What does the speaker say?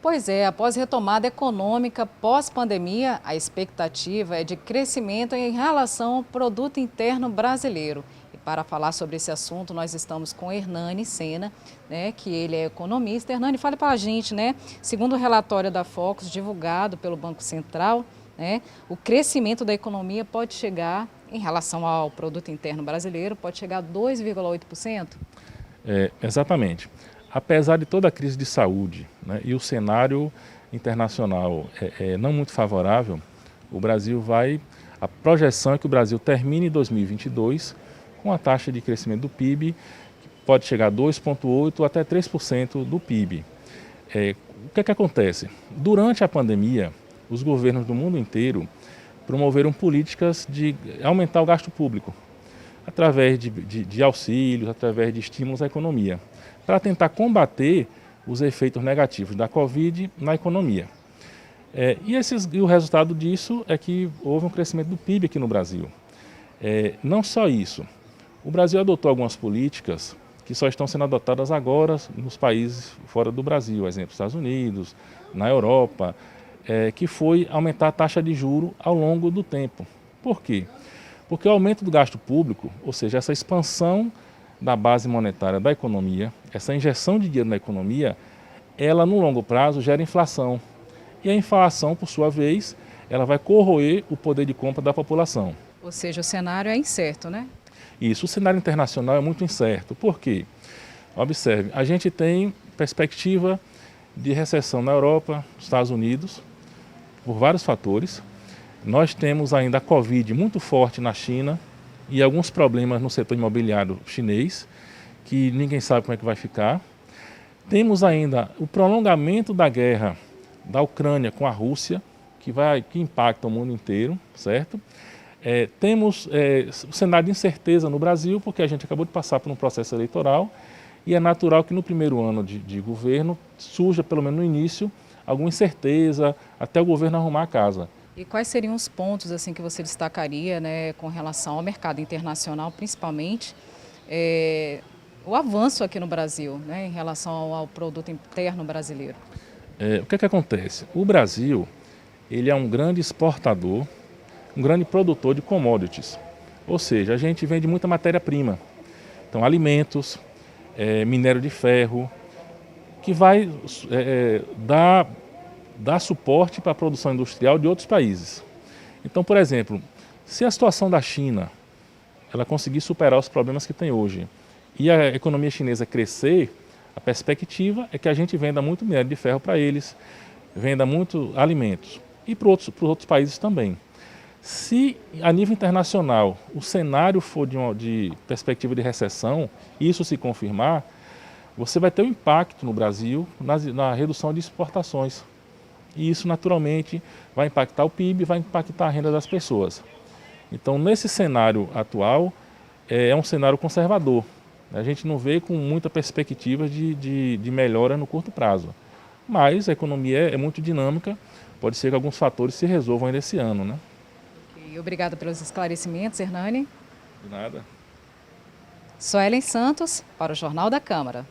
Pois é, após retomada econômica pós-pandemia, a expectativa é de crescimento em relação ao produto interno brasileiro. E para falar sobre esse assunto, nós estamos com Hernani Sena, que ele é economista. Hernani, fale para a gente, segundo o relatório da Focus, divulgado pelo Banco Central, o crescimento da economia pode chegar, em relação ao produto interno brasileiro, pode chegar a 2,8%? Exatamente. Apesar de toda a crise de saúde, e o cenário internacional não muito favorável, a projeção é que o Brasil termine 2022 com a taxa de crescimento do PIB que pode chegar a 2,8% até 3% do PIB. O que acontece? Durante a pandemia, os governos do mundo inteiro promoveram políticas de aumentar o gasto público, através de auxílios, através de estímulos à economia, para tentar combater os efeitos negativos da Covid na economia. E o resultado disso é que houve um crescimento do PIB aqui no Brasil. Não só isso, o Brasil adotou algumas políticas que só estão sendo adotadas agora nos países fora do Brasil, exemplo, Estados Unidos, na Europa, que foi aumentar a taxa de juros ao longo do tempo. Por quê? Porque o aumento do gasto público, ou seja, essa expansão da base monetária da economia, essa injeção de dinheiro na economia, ela no longo prazo gera inflação. E a inflação, por sua vez, ela vai corroer o poder de compra da população. Ou seja, o cenário é incerto, né? Isso, o cenário internacional é muito incerto. Por quê? Observe, a gente tem perspectiva de recessão na Europa, nos Estados Unidos, por vários fatores. Nós temos ainda a Covid muito forte na China e alguns problemas no setor imobiliário chinês, que ninguém sabe como é que vai ficar. Temos ainda o prolongamento da guerra da Ucrânia com a Rússia, que impacta o mundo inteiro, certo? Temos o cenário de incerteza no Brasil, porque a gente acabou de passar por um processo eleitoral e é natural que no primeiro ano de governo surja, pelo menos no início, alguma incerteza até o governo arrumar a casa. E quais seriam os pontos assim que você destacaria, com relação ao mercado internacional, principalmente o avanço aqui no Brasil, em relação ao produto interno brasileiro? O que acontece? O Brasil ele é um grande exportador, um grande produtor de commodities, ou seja, a gente vende muita matéria-prima, então alimentos, minério de ferro, que vai dar suporte para a produção industrial de outros países. Então, por exemplo, se a situação da China ela conseguir superar os problemas que tem hoje e a economia chinesa crescer, a perspectiva é que a gente venda muito minério de ferro para eles, venda muito alimentos e para outros países também. Se a nível internacional o cenário for de perspectiva de recessão, e isso se confirmar, você vai ter um impacto no Brasil na redução de exportações. E isso naturalmente vai impactar o PIB, vai impactar a renda das pessoas. Então, nesse cenário atual, é um cenário conservador. A gente não vê com muita perspectiva de melhora no curto prazo. Mas a economia é muito dinâmica, pode ser que alguns fatores se resolvam ainda esse ano, né? Okay. Obrigada pelos esclarecimentos, Hernani. De nada. Suelen Santos, para o Jornal da Câmara.